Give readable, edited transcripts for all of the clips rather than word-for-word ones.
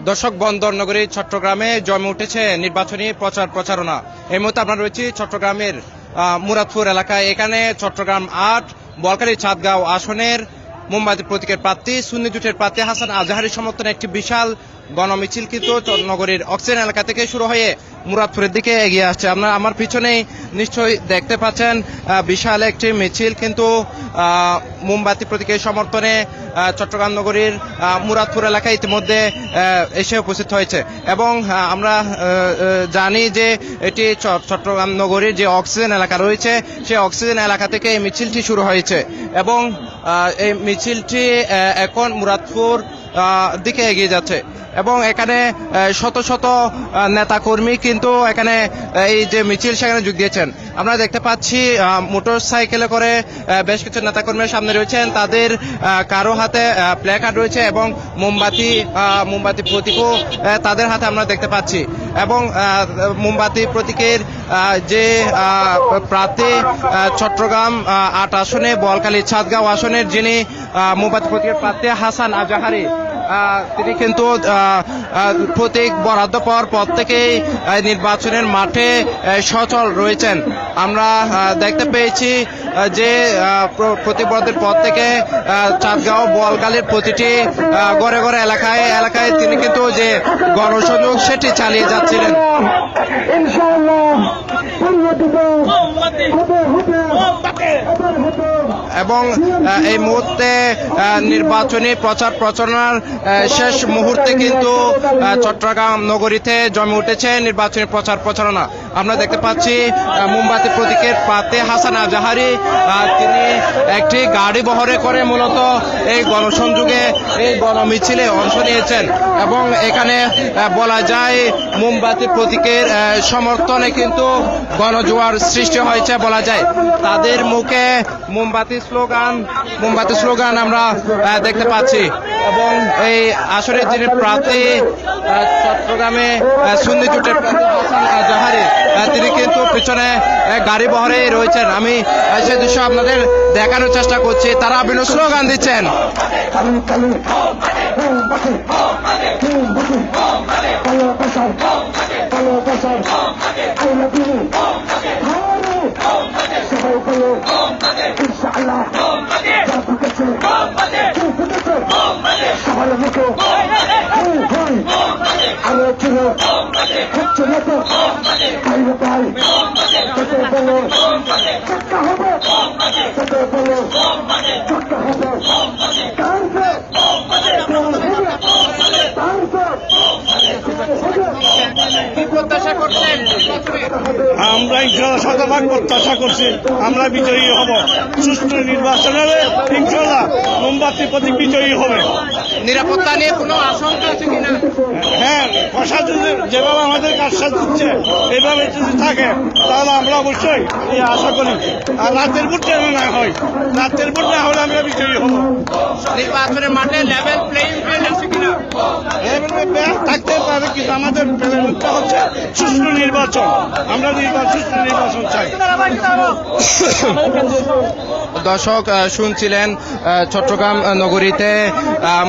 দর্শক, বন্দর নগরী চট্টগ্রামে জমে উঠেছে নির্বাচনী প্রচারণা। এই মুহূর্তে আমরা রয়েছি চট্টগ্রামের মুরাদপুর এলাকায়। এখানে চট্টগ্রাম ৮ বলখালী চাঁদগাঁও আসনের মোমবাতি প্রতীকের প্রার্থী সুন্নি জোটের প্রার্থী হাসান আজাহারী সমর্থনে একটি বিশাল গণমিছিল কিন্তু নগরীর অক্সিজেন এলাকা থেকে শুরু হয়ে মুরাদপুরের দিকে এগিয়ে আসছে। আপনারা আমার পিছনেই নিশ্চয়ই দেখতে পাচ্ছেন বিশাল একটি মিছিল কিন্তু মোমবাতি প্রতীকের সমর্থনে চট্টগ্রাম নগরীর মুরাদপুর এলাকায় ইতিমধ্যে এসে উপস্থিত হয়েছে। এবং আমরা জানি যে এটি চট্টগ্রাম নগরীর যে অক্সিজেন এলাকা রয়েছে সেই অক্সিজেন এলাকা থেকে এই মিছিলটি শুরু হয়েছে এবং এই মিছিলটি এখন মুরাদপুর দিকে এগিয়ে যাচ্ছে এবং এখানে শত শত নেতাকর্মী কিন্তু এখানে এই যে মিছিল সেখানে যোগ দিয়েছেন। আমরা দেখতে পাচ্ছি মোটর সাইকেলে করে বেশ কিছু নেতাকর্মীর সামনে রয়েছেন, তাদের কারো হাতে প্ল্যাকার্ড রয়েছে এবং মোমবাতি প্রতীকও তাদের হাতে আমরা দেখতে পাচ্ছি। এবং মোমবাতি প্রতীকের যে প্রার্থী চট্টগ্রাম ৮ আসনে বলখালী চাঁদগাঁও আসনের যিনি মোমবাতি প্রতীকের প্রার্থী হাসান আজাহারী, তিনি কিন্তু প্রতীক বরাদ্দ পাওয়ার পর থেকেই নির্বাচনের মাঠে সচল রয়েছেন। আমরা দেখতে পেয়েছি যে প্রতীক বরাদ্দের পর থেকে চাঁদগাঁও বলখালীর প্রতিটি ঘরে ঘরে এলাকায় তিনি কিন্তু যে গণসংযোগ সেটি চালিয়ে যাচ্ছিলেন। এবং এই মুহূর্তে নির্বাচনী প্রচারণার শেষ মুহূর্তে কিন্তু চট্টগ্রাম নগরীতে জমে উঠেছে নির্বাচনী প্রচারণা। আমরা দেখতে পাচ্ছি মোমবাতি প্রতীকের প্রার্থী হাসান আজাহারী, তিনি একটি গাড়ি বহরে করে মূলত এই গণসংযোগে এই গণমিছিলে অংশ নিয়েছেন এবং এখানে বলা যায় মোমবাতি প্রতীকের সমর্থনে কিন্তু গণজোয়ার সৃষ্টি হয়েছে বলা যায়। তাদের মুখে মোমবাতি স্লোগান আমরা দেখতে পাচ্ছি এবং এই আসরের যিনি প্রার্থী চট্টগ্রামে সুন্নি জোটের প্রার্থী হাসান আজাহারী, তিনি কিন্তু পিছনে গাড়ি বহরে রয়েছেন। আমি সে দৃশ্য আপনাদের দেখানোর চেষ্টা করছি। তারা বিভিন্ন স্লোগান দিচ্ছেন। আমরা ইনশাল্লাহ শতভাগ প্রত্যাশা করছি আমরা বিজয়ী হব। সুষ্ঠু নির্বাচনে ইনশাল্লাহ মোমবাতি প্রতীক বিজয়ী হবে। নিরাপত্তা নিয়ে কোনো আশঙ্কা আছে কিনা? হ্যাঁ, প্রশাসন যেভাবে আমাদের কাজ দিচ্ছে এভাবে যদি থাকে তাহলে আমরা অবশ্যই এই আশা করি। আর রাতের ভোট যেন না হয়, রাতের ভোট না হলে আমরা বিজয়ী হব। নির্বাচনের মাঠে লেভেল প্লেইং ফিল্ড আছে কিনা? থাকতে পারে, কিন্তু আমাদের প্লেনটা হচ্ছে সুষ্ঠু নির্বাচন। আমরা সুষ্ঠু নির্বাচন চাই। দর্শক, শুনছিলেন চট্টগ্রাম নগরীতে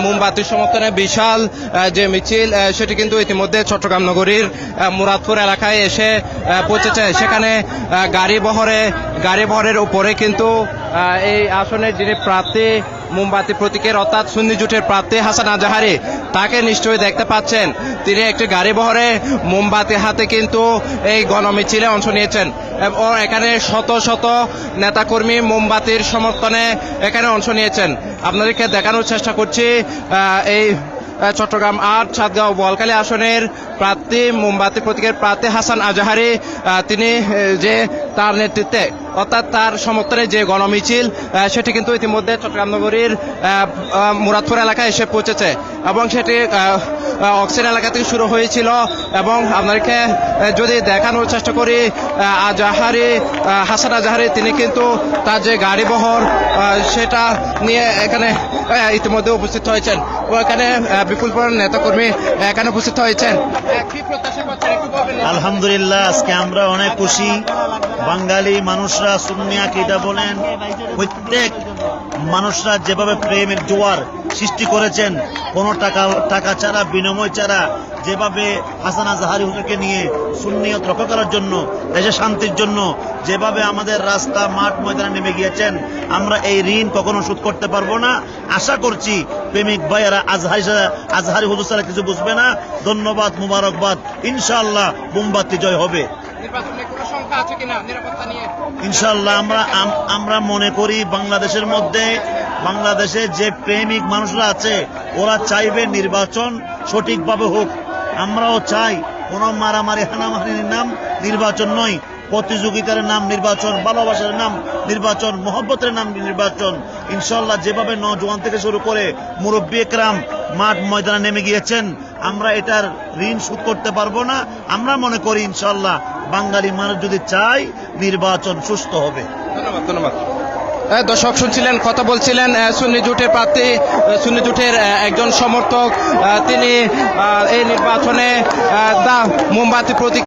মোমবাতি সমর্থনে বিশাল যে মিছিল সেটি কিন্তু ইতিমধ্যে চট্টগ্রাম নগরীর মুরাদপুর এলাকায় এসে পৌঁছেছে। সেখানে গাড়ি বহরের উপরে কিন্তু এই আসনের যিনি প্রার্থী মোমবাতি প্রতীকের অর্থাৎ সুন্নি জোটের প্রার্থী হাসান আজাহারী, তাকে নিশ্চয়ই দেখতে পাচ্ছেন। তিনি একটি গাড়ি বহরে মোমবাতি হাতে কিন্তু এই গণমিছিলে অংশ নিয়েছেন এবং এখানে শত শত নেতাকর্মী মোমবাতির সমর্থনে এখানে অংশ নিয়েছেন। আপনাদেরকে দেখানোর চেষ্টা করছি এই চট্টগ্রাম ৮ চাঁদগাঁও বলখালী আসনের প্রার্থী মোমবাতি প্রতীকের প্রার্থী হাসান আজাহারী, তিনি যে তার নেতৃত্বে অর্থাৎ তার সমর্থনে যে গণমিছিল সেটি কিন্তু ইতিমধ্যে চট্টগ্রাম নগরীর মুরাদপুর এলাকায় এসে পৌঁছেছে এবং সেটি অক্সিজেন এলাকা থেকে শুরু হয়েছিল। এবং আপনাদেরকে যদি দেখানোর চেষ্টা করি, হাসান আজাহারী তিনি কিন্তু তার যে গাড়ি বহর সেটা নিয়ে এখানে ইতিমধ্যে উপস্থিত হয়েছেন ও এখানে বিপুল পরিমাণ নেতাকর্মী এখানে উপস্থিত হয়েছেন। আলহামদুলিল্লাহ, আজকে আমরা অনেক খুশি। বাঙালি মানুষরা সুন্নি আকীদা বলেন, প্রত্যেক মানুষরা যেভাবে প্রেমের জোয়ার সৃষ্টি করেছেন, কোনো টাকা ছাড়া, বিনিময় ছাড়া, যেভাবে হাসান আজহারি হুজুরকে নিয়ে সুন্নিয়ত রক্ষা করার জন্য, দেশের শান্তির জন্য যেভাবে আমাদের রাস্তা মাঠ ময়দানে নেমে গিয়েছেন, আমরা এই ঋণ কখনো শোধ করতে পারবো না। আশা করছি প্রেমিক ভাইয়েরা আজহারি হুজুর ছাড়া কিছু বুঝবে না। ধন্যবাদ, মুবারকবাদ। ইনশাআল্লাহ মোমবাতি জয় হবে। নির্বাচনে কোনো সংখ্যা আছে কিনা নিরাপত্তা নিয়ে? ইনশাআল্লাহ আমরা মনে করি বাংলাদেশের মধ্যে, বাংলাদেশে যে প্রেমিক মানুষরা আছে ওরা চাইবে নির্বাচন সঠিকভাবে হোক। আমরাও চাই কোন মারামারি হানামারির নাম নির্বাচন নয়, প্রতিযোগিতার নাম নির্বাচন, ভালোবাসার নাম নির্বাচন, মহব্বতের নাম নির্বাচন। ইনশাআল্লাহ যেভাবে নওজোয়ান থেকে শুরু করে মুরব্বী একরাম মাঠ ময়দানে নেমে গিয়েছেন, আমরা এটার ঋণ শোধ করতে পারবো না। আমরা মনে করি ইনশাআল্লাহ বাঙালি মানুষ যদি চায় নির্বাচন সুস্থ হবে। ধন্যবাদ, ধন্যবাদ। দর্শক শুনছিলেন, কথা বলছিলেন সুন্নি জোটের প্রার্থী, সুন্নি জোটের একজন সমর্থক। তিনি এই নির্বাচনে মোমবাতি প্রতীক